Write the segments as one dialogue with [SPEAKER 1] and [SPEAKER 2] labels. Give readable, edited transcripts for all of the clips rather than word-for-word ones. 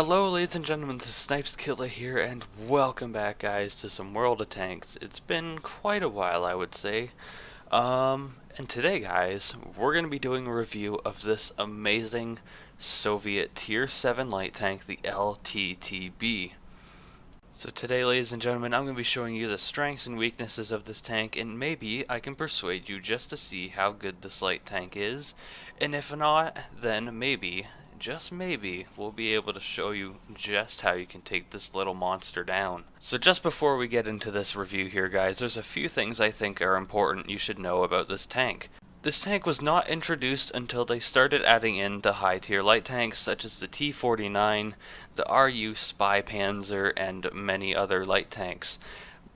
[SPEAKER 1] Hello ladies and gentlemen, this is Snipes Killer here, and welcome back guys to some World of Tanks. It's been quite a while, I would say. And today guys, we're going to be doing a review of this amazing Soviet Tier 7 light tank, the Lttb. So today ladies and gentlemen, I'm going to be showing you the strengths and weaknesses of this tank, and maybe I can persuade you just to see how good this light tank is, and if not, then maybe, just maybe, we'll be able to show you just how you can take this little monster down. So just before we get into this review here guys, there's a few things I think are important you should know about this tank. This tank was not introduced until they started adding in the high tier light tanks such as the T-49, the RU Spy Panzer, and many other light tanks.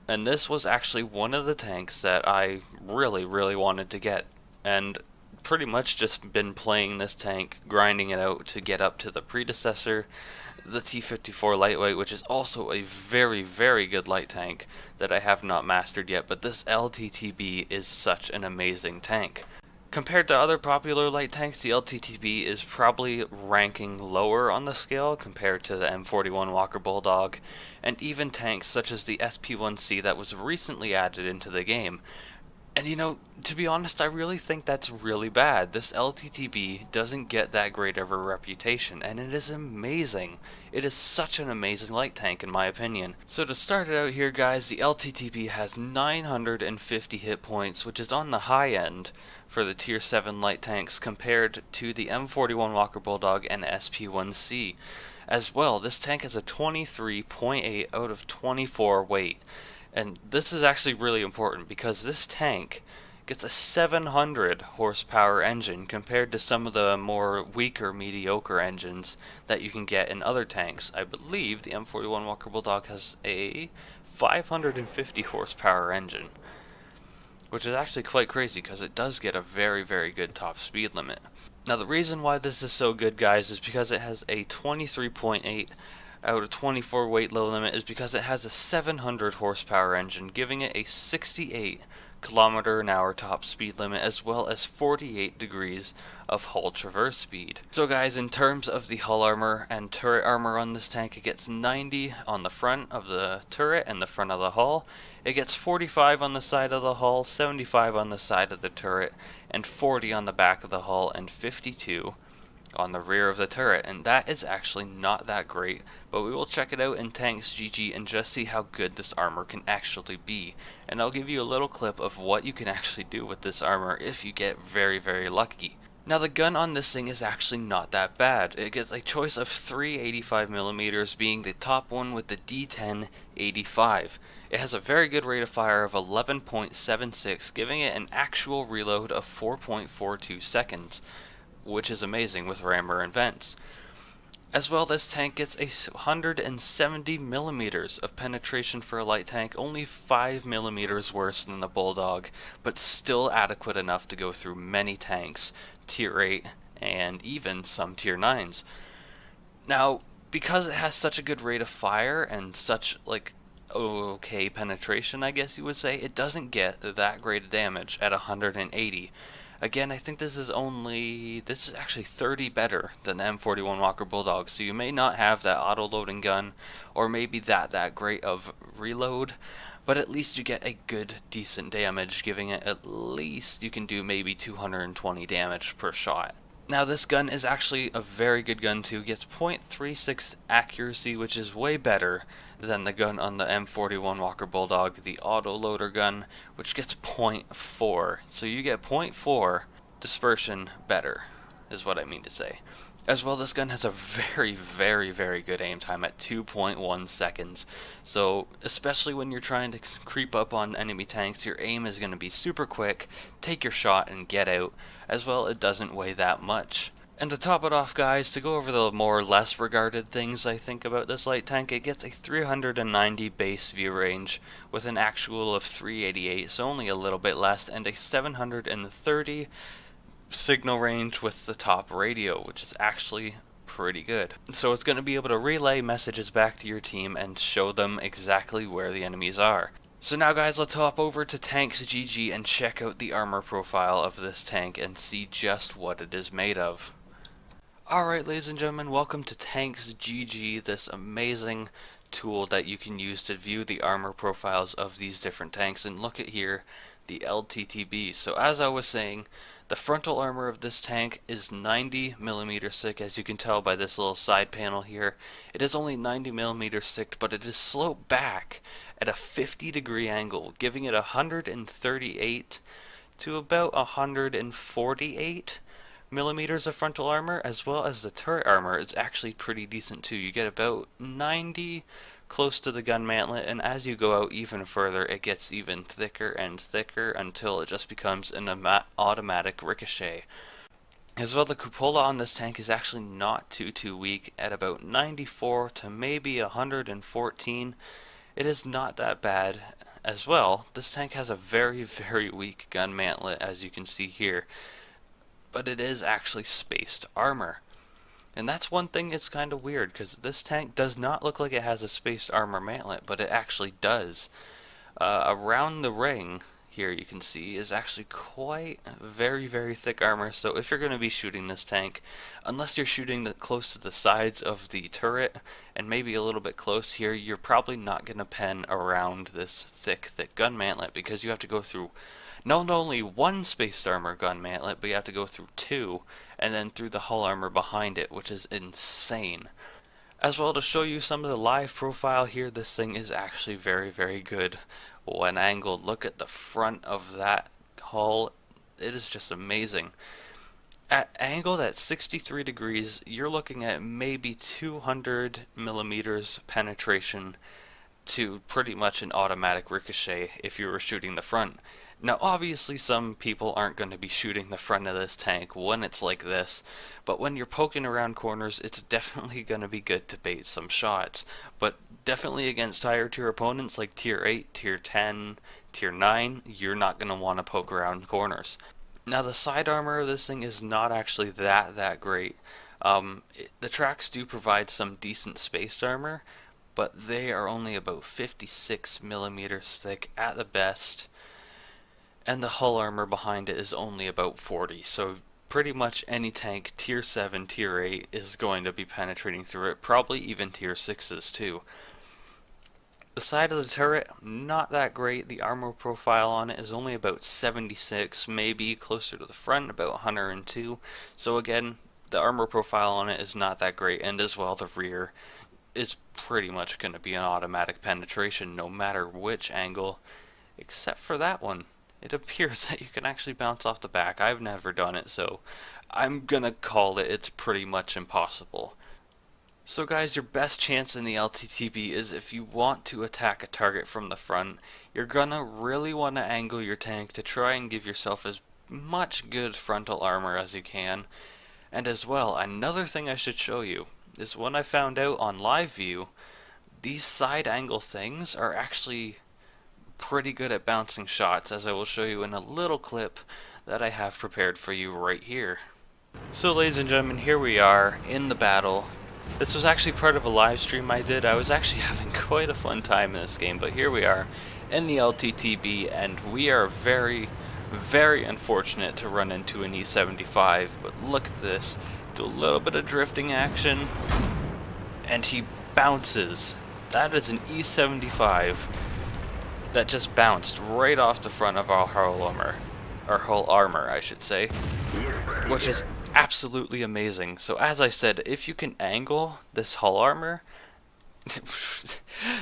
[SPEAKER 1] And this was actually one of the tanks that I really wanted to get, and pretty much just been playing this tank, grinding it out to get up to the predecessor, the T-54 lightweight, which is also a very good light tank that I have not mastered yet, but this Lttb is such an amazing tank. Compared to other popular light tanks, the Lttb is probably ranking lower on the scale compared to the M41 Walker Bulldog, and even tanks such as the SP1C that was recently added into the game. And you know, to be honest, I really think that's really bad. This Lttb doesn't get that great of a reputation, and it is amazing. It is such an amazing light tank in my opinion. So to start it out here guys, the Lttb has 950 hit points, which is on the high end for the tier 7 light tanks compared to the M41 Walker Bulldog and SP1C. As well, this tank has a 23.8 out of 24 weight. And this is actually really important because this tank gets a 700 horsepower engine compared to some of the more weaker, mediocre engines that you can get in other tanks. I believe the M41 Walker Bulldog has a 550 horsepower engine, which is actually quite crazy because it does get a very good top speed limit. Now the reason why this is so good guys is because it has a 23.8 out of 24 weight low limit is because it has a 700 horsepower engine, giving it a 68 km/h top speed limit as well as 48 degrees of hull traverse speed. So guys, in terms of the hull armor and turret armor on this tank, it gets 90 on the front of the turret and the front of the hull. It gets 45 on the side of the hull, 75 on the side of the turret, and 40 on the back of the hull, and 52 on the rear of the turret, and that is actually not that great, but we will check it out in Tanks GG and just see how good this armor can actually be. And I'll give you a little clip of what you can actually do with this armor if you get very lucky. Now the gun on this thing is actually not that bad. It gets a choice of 3 85mm, being the top one with the D10-85. It has a very good rate of fire of 11.76, giving it an actual reload of 4.42 seconds. Which is amazing with rammer and vents. As well, this tank gets a 170mm of penetration for a light tank, only 5mm worse than the Bulldog, but still adequate enough to go through many tanks, tier 8 and even some tier 9s. Now, because it has such a good rate of fire and such okay penetration, I guess you would say, it doesn't get that great of damage at 180. Again, I think this is actually 30 better than the M41 Walker Bulldog, so you may not have that auto-loading gun, or maybe that great of reload, but at least you get a good, decent damage, giving it at least you can do maybe 220 damage per shot. Now this gun is actually a very good gun too. It gets .36 accuracy, which is way better than the gun on the M41 Walker Bulldog, the auto-loader gun, which gets .4. So you get .4 dispersion better, is what I mean to say. As well, this gun has a very good aim time at 2.1 seconds. So, especially when you're trying to creep up on enemy tanks, your aim is going to be super quick, take your shot and get out. As well, it doesn't weigh that much. And to top it off guys, to go over the more or less regarded things I think about this light tank, it gets a 390 base view range with an actual of 388, so only a little bit less, and a 730 signal range with the top radio, which is actually pretty good. So it's going to be able to relay messages back to your team and show them exactly where the enemies are. So now guys, let's hop over to Tanks GG and check out the armor profile of this tank and see just what it is made of. Alright, ladies and gentlemen, welcome to Tanks GG, this amazing tool that you can use to view the armor profiles of these different tanks. And look at here, the Lttb. So as I was saying, the frontal armor of this tank is 90 millimeters thick, as you can tell by this little side panel here. It is only 90 millimeters thick, but it is sloped back at a 50-degree angle, giving it 138 to about 148 millimeters of frontal armor, as well as the turret armor is actually pretty decent too. You get about 90 close to the gun mantlet, and as you go out even further it gets even thicker and thicker until it just becomes an automatic ricochet. As well, the cupola on this tank is actually not too weak at about 94 to maybe 114. It is not that bad. As well, this tank has a very weak gun mantlet, as you can see here, but it is actually spaced armor. And that's one thing that's kind of weird, because this tank does not look like it has a spaced armor mantlet, but it actually does. Around the ring here you can see is actually quite very thick armor. So if you're going to be shooting this tank, unless you're shooting close to the sides of the turret and maybe a little bit close here, you're probably not going to pen around this thick gun mantlet, because you have to go through not only one spaced armor gun mantlet, but you have to go through two, and then through the hull armor behind it, which is insane. As well, to show you some of the live profile here, this thing is actually very good when angled. Look at the front of that hull, it is just amazing. At angled at 63 degrees, you're looking at maybe 200 millimeters penetration to pretty much an automatic ricochet if you were shooting the front. Now obviously some people aren't going to be shooting the front of this tank when it's like this, but when you're poking around corners, it's definitely going to be good to bait some shots. But definitely against higher tier opponents like tier 8, tier 10, tier 9, you're not going to want to poke around corners. Now the side armor of this thing is not actually that great. The tracks do provide some decent spaced armor, but they are only about 56 millimeters thick at the best, and the hull armor behind it is only about 40, so pretty much any tank tier 7, tier 8 is going to be penetrating through it, probably even tier 6s too. The side of the turret, not that great. The armor profile on it is only about 76, maybe closer to the front, about 102, so again, the armor profile on it is not that great, and as well the rear is pretty much going to be an automatic penetration no matter which angle, except for that one. It appears that you can actually bounce off the back. I've never done it, so I'm gonna call it's pretty much impossible. So guys, your best chance in the Lttb is if you want to attack a target from the front, you're gonna really want to angle your tank to try and give yourself as much good frontal armor as you can. And as well, another thing I should show you is when I found out on live view, these side angle things are actually pretty good at bouncing shots, as I will show you in a little clip that I have prepared for you right here. So ladies and gentlemen, here we are in the battle. This was actually part of a live stream I did. I was actually having quite a fun time in this game, but here we are in the Lttb, and we are very unfortunate to run into an E75, but look at this. Do a little bit of drifting action, and he bounces. That is an E75 that just bounced right off the front of our hull armor, I should say, which is absolutely amazing. So as I said, if you can angle this hull armor,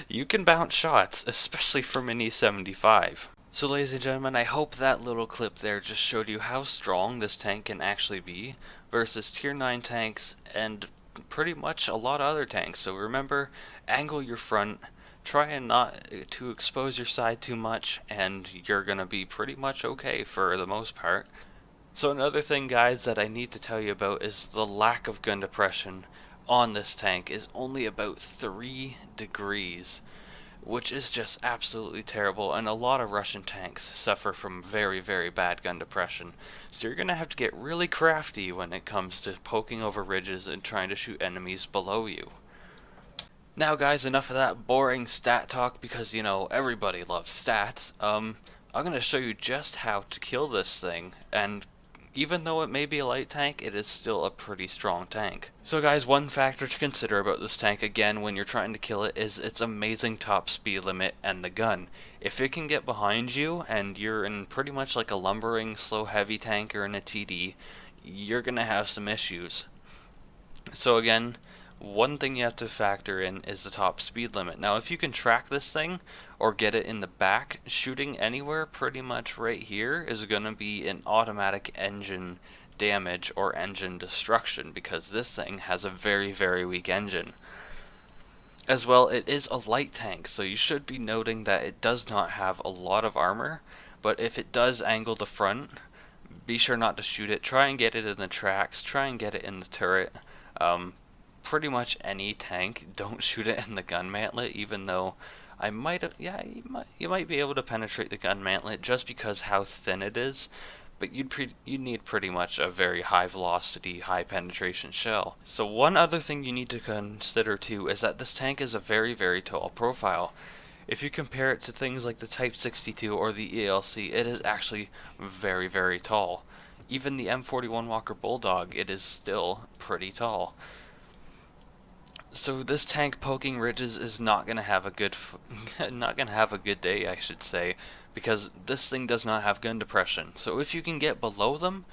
[SPEAKER 1] you can bounce shots, especially from an E75. So ladies and gentlemen, I hope that little clip there just showed you how strong this tank can actually be versus tier 9 tanks and pretty much a lot of other tanks. So remember, angle your front, try and not to expose your side too much, and you're gonna be pretty much okay for the most part. So another thing, guys, that I need to tell you about is the lack of gun depression on this tank is only about 3 degrees, which is just absolutely terrible, and a lot of Russian tanks suffer from very bad gun depression. So you're gonna have to get really crafty when it comes to poking over ridges and trying to shoot enemies below you. Now guys, enough of that boring stat talk, because you know everybody loves stats. I'm gonna show you just how to kill this thing, and even though it may be a light tank, it is still a pretty strong tank. So guys, one factor to consider about this tank, again, when you're trying to kill it, is its amazing top speed limit and the gun. If it can get behind you, and you're in pretty much like a lumbering, slow, heavy tank or in a TD, you're gonna have some issues. So again, one thing you have to factor in is the top speed limit. Now if you can track this thing or get it in the back, shooting anywhere pretty much right here is going to be an automatic engine damage or engine destruction, because this thing has a very weak engine. As well, it is a light tank, so you should be noting that it does not have a lot of armor, but if it does angle the front, be sure not to shoot it. Try and get it in the tracks, try and get it in the turret. Pretty much any tank, don't shoot it in the gun mantlet, even though I might have, yeah, you might be able to penetrate the gun mantlet just because how thin it is, but you'd need pretty much a very high velocity, high penetration shell. So one other thing you need to consider too is that this tank is a very tall profile. If you compare it to things like the Type 62 or the ELC, it is actually very tall. Even the M41 Walker Bulldog, it is still pretty tall. So this tank poking ridges is not gonna have a good day, I should say, because this thing does not have gun depression. So if you can get below them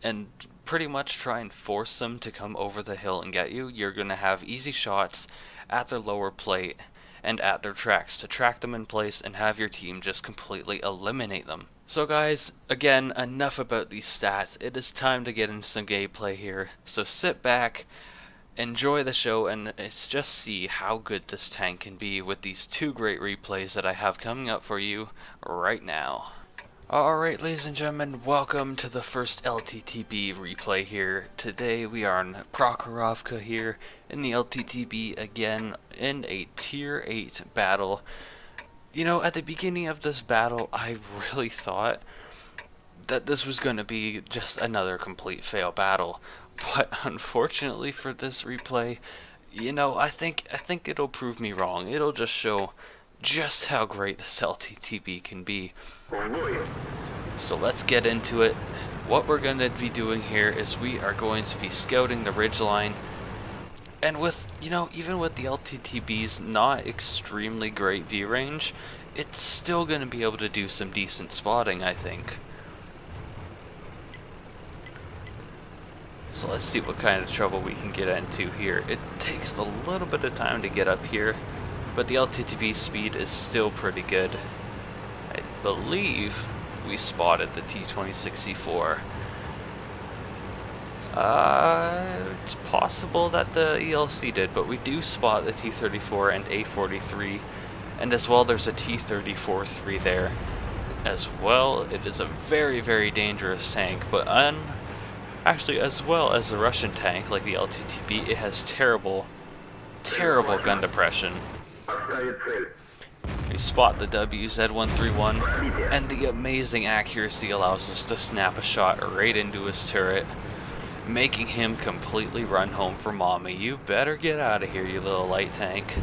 [SPEAKER 1] and pretty much try and force them to come over the hill and get you, you're gonna have easy shots at their lower plate and at their tracks to track them in place and have your team just completely eliminate them. So guys, again, enough about these stats. It is time to get into some gameplay here. So sit back, enjoy the show, and just see how good this tank can be with these two great replays that I have coming up for you right now. Alright, ladies and gentlemen, welcome to the first Lttb replay here. Today we are on Prokhorovka here in the Lttb again in a tier 8 battle. You know, at the beginning of this battle I really thought that this was going to be just another complete fail battle. But unfortunately for this replay, you know, I think it'll prove me wrong. It'll just show just how great this Lttb can be. So let's get into it. What we're going to be doing here is we are going to be scouting the ridgeline. And with, you know, even with the Lttb's not extremely great view range, it's still going to be able to do some decent spotting, I think. So let's see what kind of trouble we can get into here. It takes a little bit of time to get up here, but the Lttb speed is still pretty good. I believe we spotted the T-2064. It's possible that the ELC did, but we do spot the T-34 and A-43, and as well there's a T-34-3 there as well. It is a very dangerous tank, but actually, as well as the Russian tank, like the Lttb, it has terrible gun depression. We spot the WZ-131, and the amazing accuracy allows us to snap a shot right into his turret, making him completely run home for mommy. You better get out of here, you little light tank.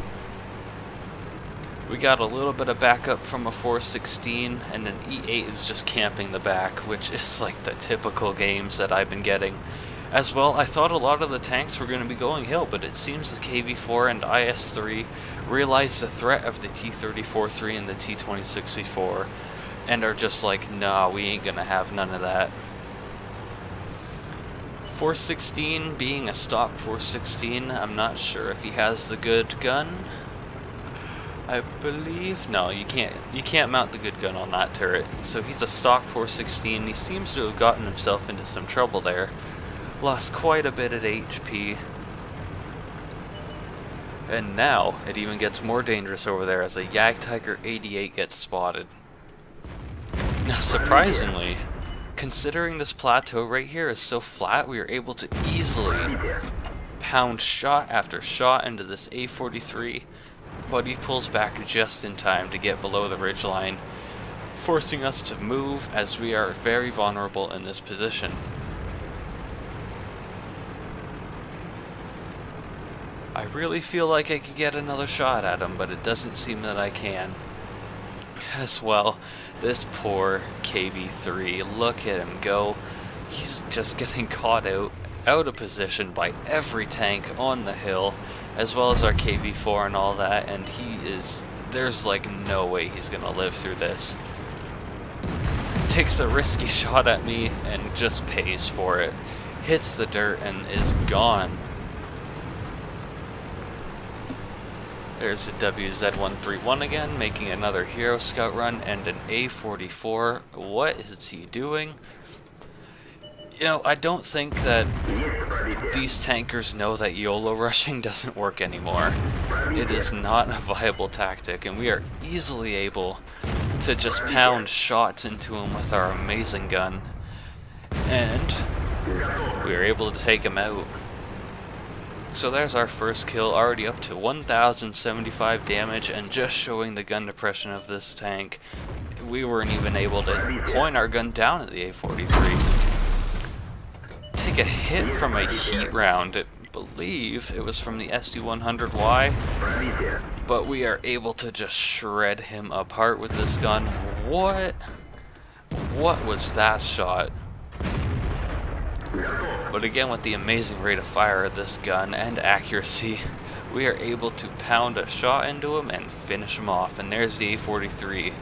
[SPEAKER 1] We got a little bit of backup from a 416, and an E8 is just camping the back, which is like the typical games that I've been getting. As well, I thought a lot of the tanks were going to be going hill, but it seems the KV-4 and IS-3 realized the threat of the T-34-3 and the T-2064, and are just like, nah, we ain't gonna have none of that. 416 being a stock 416, I'm not sure if he has the good gun. I believe no, you can't mount the good gun on that turret. So he's a stock 416. He seems to have gotten himself into some trouble there. Lost quite a bit of HP. And now it even gets more dangerous over there as a Jagdtiger 88 gets spotted. Now surprisingly, considering this plateau right here is so flat, we are able to easily pound shot after shot into this A43. But he pulls back just in time to get below the ridgeline, forcing us to move as we are very vulnerable in this position. I really feel like I can get another shot at him, but it doesn't seem that I can. As well, this poor KV-3, look at him go. he's just getting caught out of position by every tank on the hill, as well as our KV-4 and all that, and there's like no way he's gonna live through this. Takes a risky shot at me and just pays for it. Hits the dirt and is gone. There's a WZ-131 again, making another Hero Scout run, and an A44. What is he doing? You know, I don't think that these tankers know that YOLO rushing doesn't work anymore. It is not a viable tactic, and we are easily able to just pound shots into him with our amazing gun. And we are able to take him out. So there's our first kill, already up to 1,075 damage, and just showing the gun depression of this tank. We weren't even able to point our gun down at the A43. Take a hit from a heat round. I believe it was from the SD-100Y, but we are able to just shred him apart with this gun. What was that shot? But again, with the amazing rate of fire of this gun and accuracy, we are able to pound a shot into him and finish him off. And there's the A43.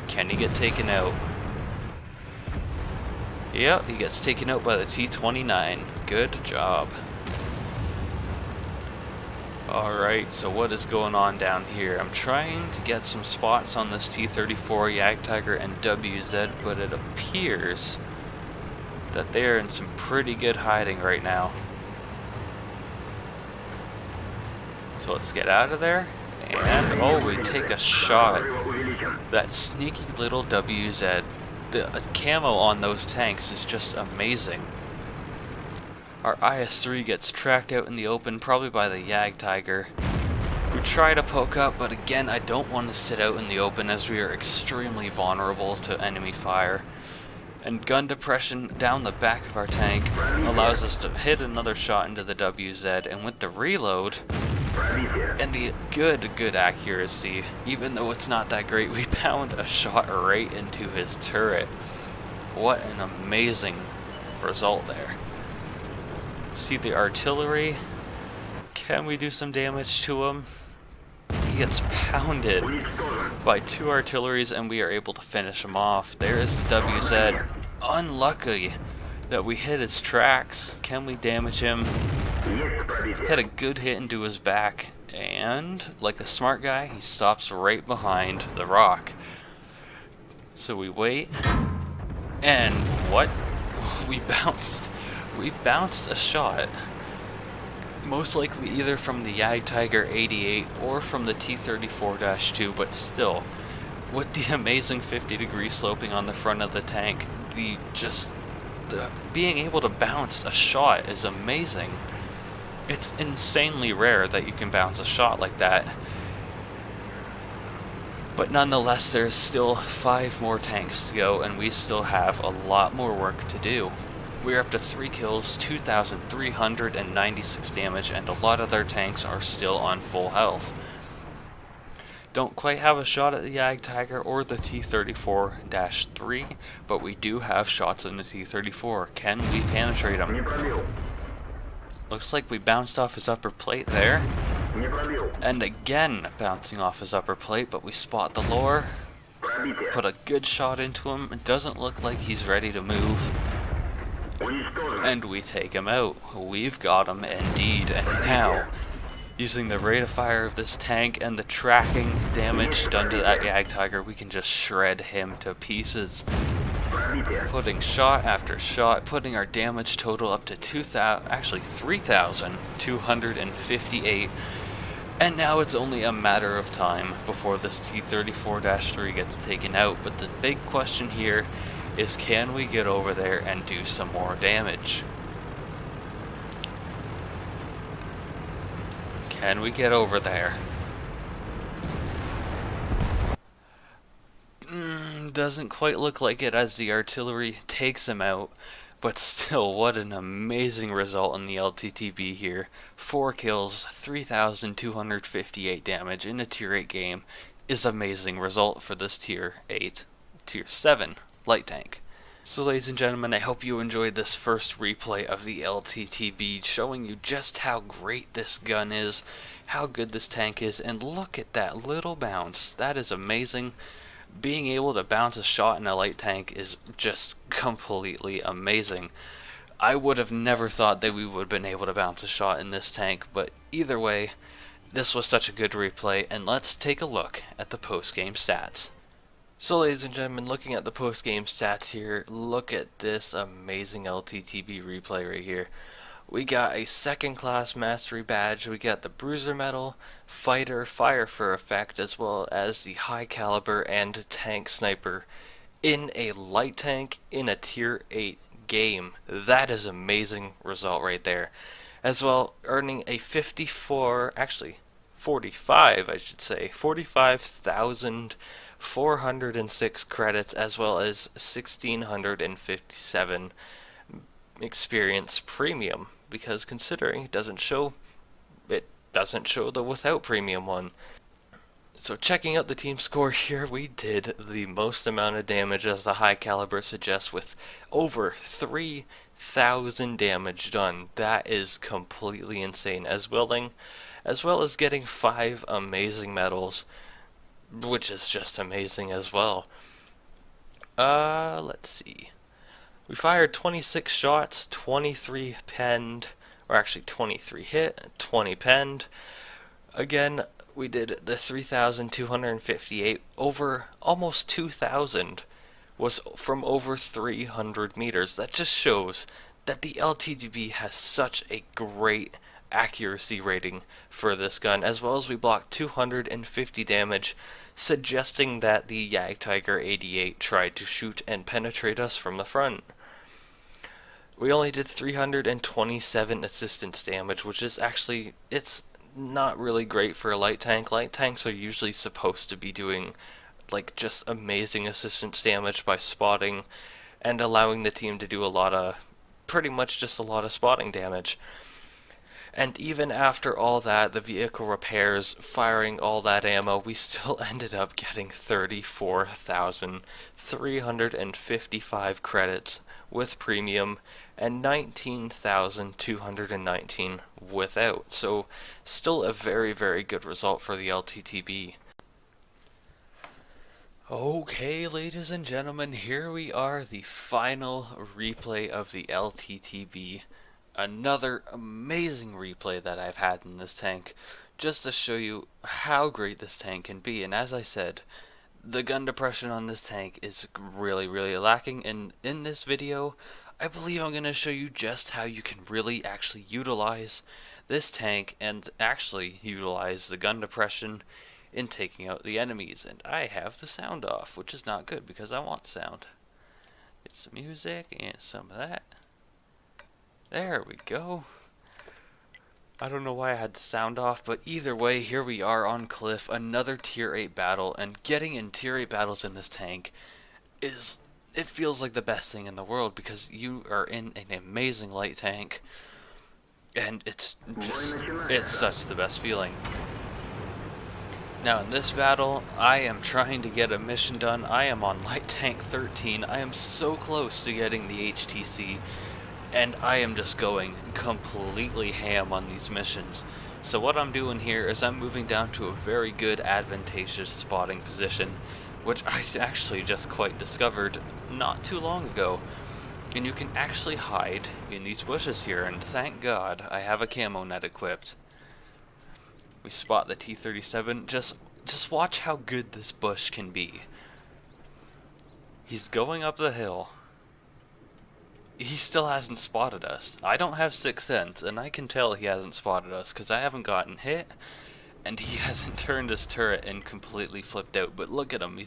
[SPEAKER 1] Can he get taken out? Yep, he gets taken out by the T-29. Good job. Alright, so what is going on down here? I'm trying to get some spots on this T-34, Jagdtiger, and WZ, but it appears that they are in some pretty good hiding right now. So let's get out of there. And, oh, we take a shot. That sneaky little WZ. The camo on those tanks is just amazing. Our IS-3 gets tracked out in the open, probably by the Jagdtiger. We try to poke up, but again, I don't want to sit out in the open as we are extremely vulnerable to enemy fire. And gun depression down the back of our tank allows us to hit another shot into the WZ, and with the reload and the good accuracy, even though it's not that great, we pound a shot right into his turret. What an amazing result there. See the artillery. Can we do some damage to him? He gets pounded by two artilleries, and we are able to finish him off. There is the WZ. Unlucky that we hit his tracks. Can we damage him? Hit a good hit into his back, and like a smart guy, he stops right behind the rock. So we wait, and what? We bounced a shot. Most likely either from the Jagdtiger 88 or from the T-34-2, but still, with the amazing 50-degree sloping on the front of the tank, being able to bounce a shot is amazing. It's insanely rare that you can bounce a shot like that. But nonetheless, there's still 5 more tanks to go, and we still have a lot more work to do. We're up to 3 kills, 2,396 damage, and a lot of their tanks are still on full health. Don't quite have a shot at the Jagdtiger or the T-34-3, but we do have shots in the T-34. Can we penetrate him? Looks like we bounced off his upper plate there. And again, bouncing off his upper plate, but we spot the lore. Put a good shot into him. It doesn't look like he's ready to move. And we take him out. We've got him indeed. And now, using the rate of fire of this tank and the tracking damage done to that Jagdtiger, we can just shred him to pieces. Putting shot after shot, putting our damage total up to 3,258. And now it's only a matter of time before this T-34-3 gets taken out. But the big question here is, can we get over there and do some more damage? Can we get over there? Doesn't quite look like it as the artillery takes him out, but still, what an amazing result in the Lttb here. 4 kills, 3,258 damage in a tier 8 game is amazing result for this tier 7 light tank. So ladies and gentlemen, I hope you enjoyed this first replay of the Lttb, showing you just how great this gun is, how good this tank is, and look at that little bounce. That is amazing. Being able to bounce a shot in a light tank is just completely amazing. I would have never thought that we would have been able to bounce a shot in this tank, but either way, this was such a good replay, and let's take a look at the post-game stats. So ladies and gentlemen, looking at the post-game stats here, look at this amazing Lttb replay right here. We got a second class mastery badge, we got the bruiser medal, fighter, fire for effect, as well as the high caliber and tank sniper in a light tank in a tier 8 game. That is amazing result right there. As well, earning a 45,406 credits, as well as 1,657 experience premium, because considering it doesn't show the without premium one. So checking out the team score here, we did the most amount of damage as the high caliber suggests, with over 3,000 damage done. That is completely insane. As well as getting 5 amazing medals, which is just amazing as well. Let's see. We fired 26 shots, 23 penned, or actually 23 hit, 20 penned. Again, we did the 3,258, over almost 2,000 was from over 300 meters. That just shows that the Lttb has such a great accuracy rating for this gun, as well as we blocked 250 damage, suggesting that the Jagdtiger 88 tried to shoot and penetrate us from the front. We only did 327 assistance damage, which is actually, it's not really great for a light tank. Light tanks are usually supposed to be doing like just amazing assistance damage by spotting and allowing the team to do pretty much just a lot of spotting damage. And even after all that, the vehicle repairs, firing all that ammo, we still ended up getting 34,355 credits with premium and 19,219 without. So still a very, very good result for the Lttb. Okay, ladies and gentlemen, here we are, the final replay of the Lttb. Another amazing replay that I've had in this tank, just to show you how great this tank can be. And as I said, the gun depression on this tank is really, really lacking, and in this video, I believe I'm going to show you just how you can really actually utilize this tank and actually utilize the gun depression in taking out the enemies. And I have the sound off, which is not good because I want sound. Get some music and some of that. There we go. I don't know why I had the sound off, but either way, here we are on Cliff, another tier 8 battle, and getting in tier 8 battles in this tank it feels like the best thing in the world, because you are in an amazing light tank, and it's such the best feeling. Now in this battle, I am trying to get a mission done. I am on light tank 13. I am so close to getting the HTC. And I am just going completely ham on these missions. So what I'm doing here is I'm moving down to a very good advantageous spotting position, which I actually just quite discovered not too long ago. And you can actually hide in these bushes here, and thank God I have a camo net equipped. We spot the T-37. Just watch how good this bush can be. He's going up the hill. He still hasn't spotted us. I don't have sixth sense, and I can tell he hasn't spotted us because I haven't gotten hit, and he hasn't turned his turret and completely flipped out. But look at him,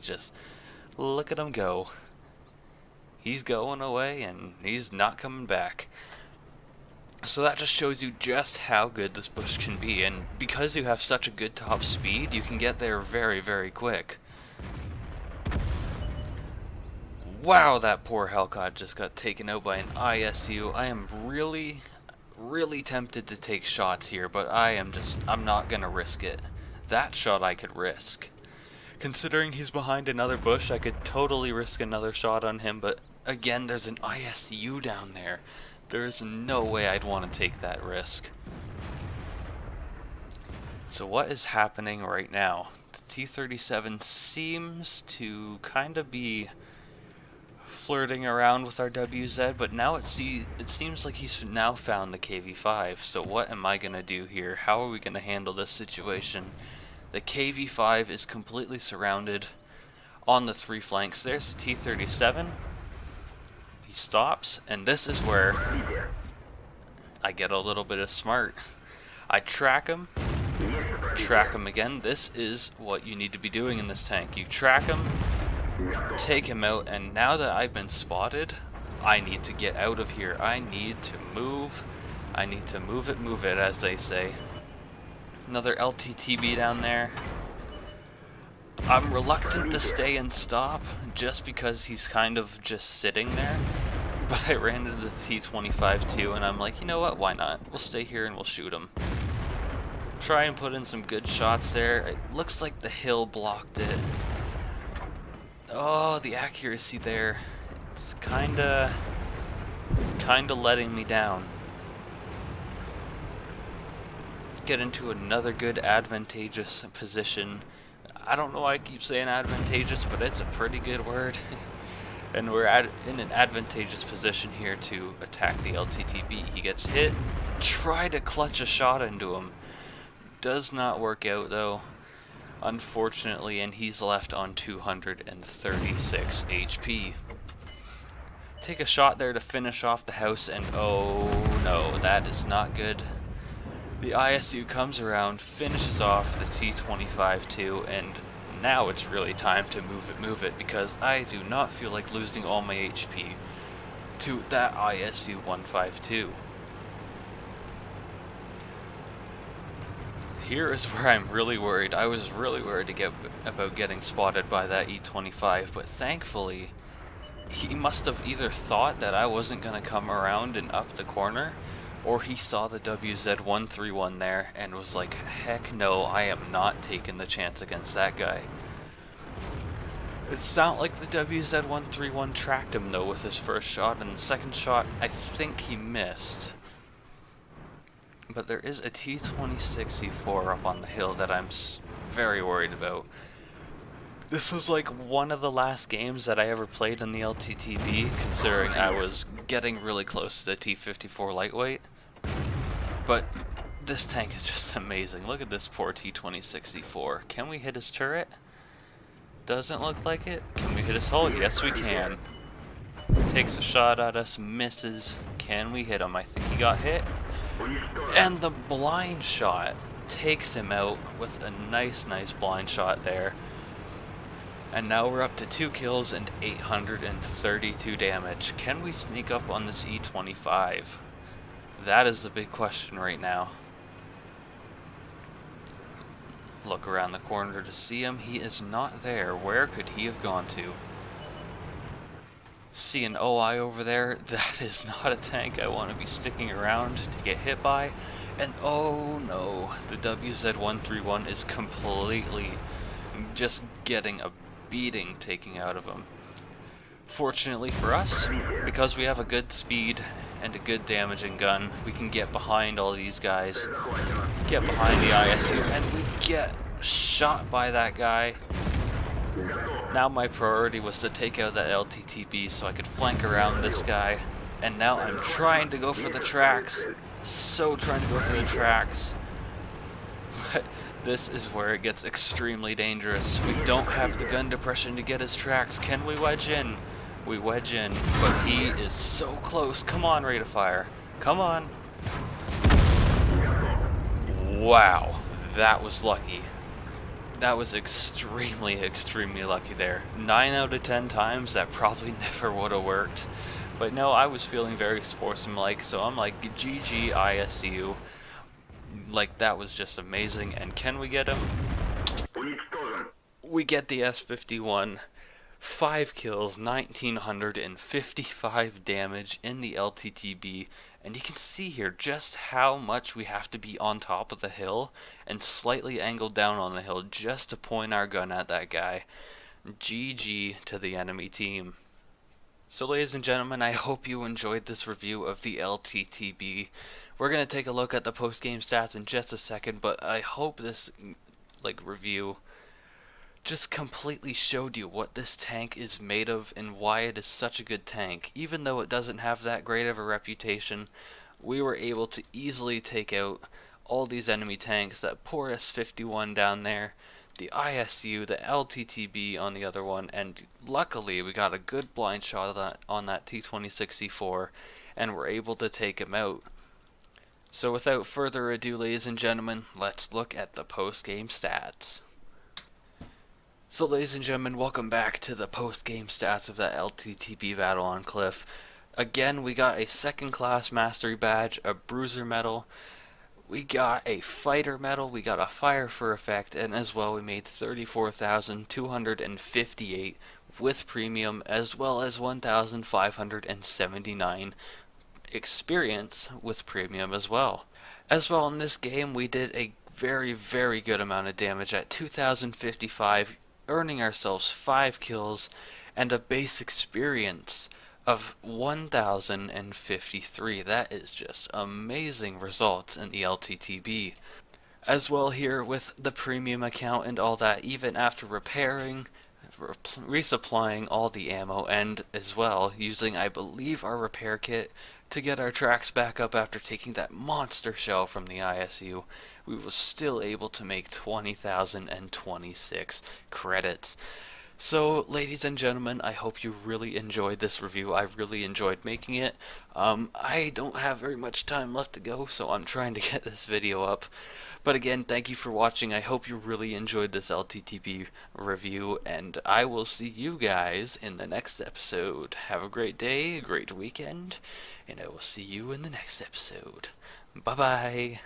[SPEAKER 1] look at him go. He's going away, and he's not coming back. So that just shows you just how good this bush can be, and because you have such a good top speed, you can get there very, very quick. Wow, that poor Hellcat just got taken out by an ISU. I am really, really tempted to take shots here, but I'm not gonna risk it. That shot I could risk. Considering he's behind another bush, I could totally risk another shot on him, but again, there's an ISU down there. There is no way I'd want to take that risk. So what is happening right now? The T-37 seems to kind of be flirting around with our WZ, but now it seems like he's now found the KV-5. So what am I going to do here? How are we going to handle this situation? The KV-5 is completely surrounded on the 3 flanks. There's the T-37. He stops, and this is where I get a little bit of smart. I track him again. This is what you need to be doing in this tank. You track him, take him out, and now that I've been spotted, I need to get out of here. I need to move. I need to move it, as they say. Another Lttb down there. I'm reluctant to stay and stop, just because he's kind of just sitting there. But I ran into the T-25 too, and I'm like, you know what, why not? We'll stay here and we'll shoot him. Try and put in some good shots there. It looks like the hill blocked it. Oh, the accuracy there. It's kinda letting me down. Get into another good advantageous position. I don't know why I keep saying advantageous, but it's a pretty good word. And we're in an advantageous position here to attack the Lttb. He gets hit. Try to clutch a shot into him. Does not work out though, unfortunately, and he's left on 236 HP. Take a shot there to finish off the house, and oh no, that is not good. The ISU comes around, finishes off the T-25 too, and now it's really time to move it, because I do not feel like losing all my HP to that ISU-152. Here is where I'm really worried. I was really worried about getting spotted by that E-25, but thankfully he must have either thought that I wasn't going to come around and up the corner, or he saw the WZ-131 there and was like, heck no, I am not taking the chance against that guy. It sounded like the WZ-131 tracked him though with his first shot, and the second shot I think he missed. But there is a T-26E4 up on the hill that I'm very worried about. This was like one of the last games that I ever played in the Lttb, considering I was getting really close to the T-54 lightweight. But this tank is just amazing. Look at this poor T-26E4. Can we hit his turret? Doesn't look like it. Can we hit his hull? Yes, we can. Takes a shot at us, misses. Can we hit him? I think he got hit. And the blind shot takes him out with a nice blind shot there. And now we're up to 2 kills and 832 damage. Can we sneak up on this E-25? That is the big question right now. Look around the corner to see him. He is not there. Where could he have gone to? See an OI over there? That is not a tank I want to be sticking around to get hit by. And oh no, the WZ-131 is completely just getting a beating taken out of him. Fortunately for us, because we have a good speed and a good damaging gun, we can get behind all these guys, get behind the ISU, and we get shot by that guy. Now my priority was to take out that Lttb so I could flank around this guy, and now I'm trying to go for the tracks, so trying to go for the tracks. But this is where it gets extremely dangerous. We don't have the gun depression to get his tracks. Can we wedge in? We wedge in, but he is so close. Come on, rate of fire. Come on. Wow, that was lucky. That was extremely lucky there. 9 out of 10 times, that probably never would have worked. But no, I was feeling very sportsmanlike, so I'm like, GG ISU. Like, that was just amazing. And can we get him? We get the S51. 5 kills, 1955 damage in the Lttb, and you can see here just how much we have to be on top of the hill and slightly angled down on the hill just to point our gun at that guy. GG to the enemy team. So ladies and gentlemen, I hope you enjoyed this review of the Lttb. We're going to take a look at the post-game stats in just a second, but I hope this review just completely showed you what this tank is made of and why it is such a good tank. Even though it doesn't have that great of a reputation, we were able to easily take out all these enemy tanks, that poor S51 down there, the ISU, the Lttb on the other one, and luckily we got a good blind shot on that T-2064 and were able to take him out. So without further ado, ladies and gentlemen, let's look at the post-game stats. So ladies and gentlemen, welcome back to the post-game stats of that Lttb battle on Cliff. Again, we got a second class mastery badge, a bruiser medal, we got a fighter medal, we got a fire for effect, and as well we made 34,258 with premium, as well as 1,579 experience with premium as well. As well, in this game we did a very good amount of damage at 2,055, earning ourselves 5 kills and a base experience of 1,053. That is just amazing results in the Lttb. As well here with the premium account and all that, even after repairing, resupplying all the ammo, and as well using, I believe, our repair kit to get our tracks back up after taking that monster shell from the ISU, we were still able to make 20,026 credits. So, ladies and gentlemen, I hope you really enjoyed this review. I really enjoyed making it. I don't have very much time left to go, so I'm trying to get this video up. But again, thank you for watching. I hope you really enjoyed this Lttb review, and I will see you guys in the next episode. Have a great day, a great weekend, and I will see you in the next episode. Bye-bye.